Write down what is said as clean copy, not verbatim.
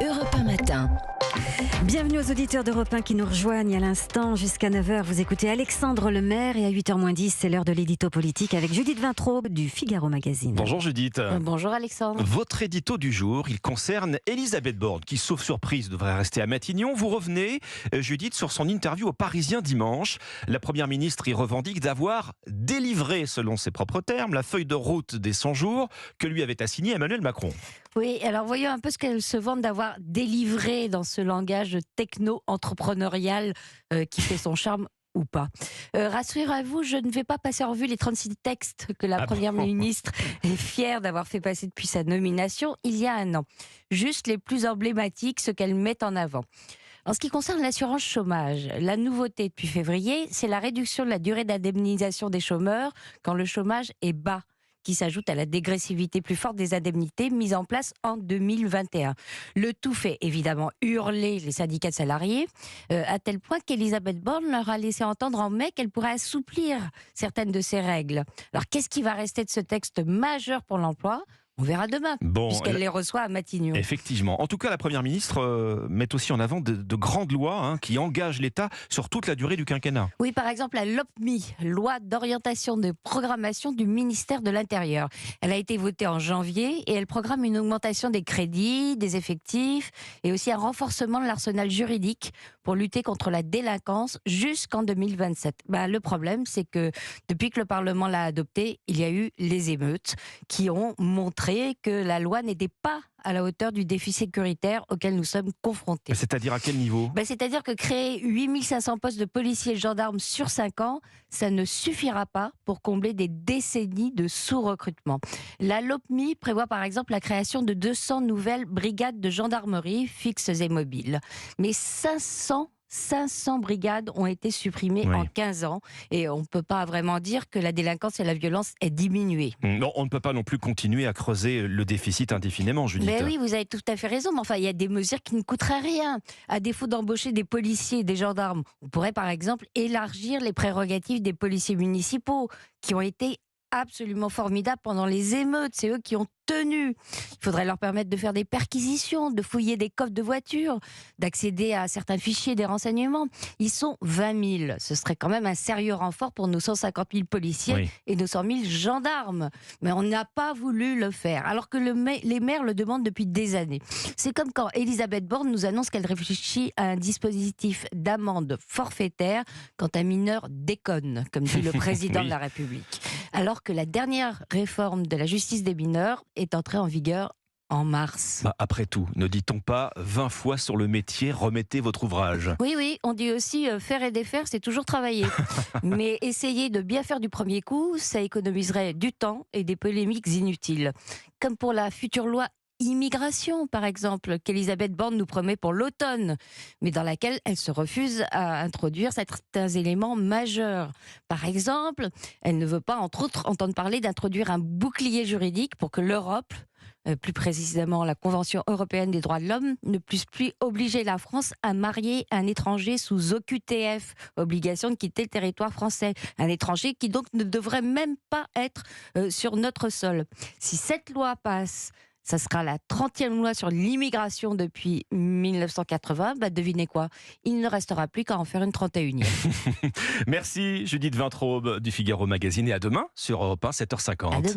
Europe 1 matin. Bienvenue aux auditeurs d'Europe 1 qui nous rejoignent à l'instant. Jusqu'à 9h, vous écoutez Alexandre Lemaire et à 8h moins 10, c'est l'heure de l'édito politique avec Judith Vintraube du Figaro Magazine. Bonjour Judith. Bonjour Alexandre. Votre édito du jour, il concerne Elisabeth Borne qui, sauf surprise, devrait rester à Matignon. Vous revenez, Judith, sur son interview au Parisien dimanche. La Première ministre y revendique d'avoir délivré, selon ses propres termes, la feuille de route des 100 jours que lui avait assignée Emmanuel Macron. Oui, alors voyons un peu ce qu'elle se vante d'avoir délivré dans ce langage techno-entrepreneurial qui fait son charme ou pas. Rassurez-vous, je ne vais pas passer en revue les 36 textes que la Première ministre est fière d'avoir fait passer depuis sa nomination il y a un an. Juste les plus emblématiques, ce qu'elle met en avant. En ce qui concerne l'assurance chômage, la nouveauté depuis février, c'est la réduction de la durée d'indemnisation des chômeurs quand le chômage est bas, qui s'ajoute à la dégressivité plus forte des indemnités mise en place en 2021. Le tout fait évidemment hurler les syndicats de salariés, à tel point qu'Elisabeth Borne leur a laissé entendre en mai qu'elle pourrait assouplir certaines de ces règles. Alors qu'est-ce qui va rester de ce texte majeur pour l'emploi ? On verra demain, puisqu'elle les reçoit à Matignon. Effectivement. En tout cas, la Première ministre met aussi en avant de grandes lois qui engagent l'État sur toute la durée du quinquennat. Oui, par exemple, la LOPMI, loi d'orientation de programmation du ministère de l'Intérieur. Elle a été votée en janvier et elle programme une augmentation des crédits, des effectifs et aussi un renforcement de l'arsenal juridique pour lutter contre la délinquance jusqu'en 2027. Le problème, c'est que depuis que le Parlement l'a adoptée, il y a eu les émeutes qui ont montré que la loi n'était pas à la hauteur du défi sécuritaire auquel nous sommes confrontés. C'est-à-dire à quel niveau ? C'est-à-dire que créer 8500 postes de policiers et gendarmes sur 5 ans, ça ne suffira pas pour combler des décennies de sous-recrutement. La LOPMI prévoit par exemple la création de 200 nouvelles brigades de gendarmerie fixes et mobiles. Mais 500 brigades ont été supprimées en 15 ans et on ne peut pas vraiment dire que la délinquance et la violence aient diminué. Non, on ne peut pas non plus continuer à creuser le déficit indéfiniment, Judith. Mais oui, vous avez tout à fait raison, mais enfin, il y a des mesures qui ne coûteraient rien. À défaut d'embaucher des policiers et des gendarmes, on pourrait par exemple élargir les prérogatives des policiers municipaux qui ont été absolument formidables pendant les émeutes. C'est eux qui ont tenu. Il faudrait leur permettre de faire des perquisitions, de fouiller des coffres de voitures, d'accéder à certains fichiers des renseignements. Ils sont 20 000. Ce serait quand même un sérieux renfort pour nos 150 000 policiers et nos 100 000 gendarmes. Mais on n'a pas voulu le faire, alors que les maires le demandent depuis des années. C'est comme quand Elisabeth Borne nous annonce qu'elle réfléchit à un dispositif d'amende forfaitaire quand un mineur déconne, comme dit le président de la République. Alors que la dernière réforme de la justice des mineurs est entrée en vigueur en mars. Après tout, ne dit-on pas 20 fois sur le métier, remettez votre ouvrage ? Oui, on dit aussi faire et défaire, c'est toujours travailler. Mais essayer de bien faire du premier coup, ça économiserait du temps et des polémiques inutiles. Comme pour la future loi immigration, par exemple, qu'Elisabeth Borne nous promet pour l'automne, mais dans laquelle elle se refuse à introduire certains éléments majeurs. Par exemple, elle ne veut pas, entre autres, entendre parler d'introduire un bouclier juridique pour que l'Europe, plus précisément la Convention européenne des droits de l'homme, ne puisse plus obliger la France à marier un étranger sous OQTF, obligation de quitter le territoire français. Un étranger qui donc ne devrait même pas être sur notre sol. Si cette loi passe, ça sera la 30e loi sur l'immigration depuis 1980. Devinez quoi ? Il ne restera plus qu'à en faire une 31e. Merci Judith Vintraube du Figaro Magazine et à demain sur Europe 1, 7h50. À demain.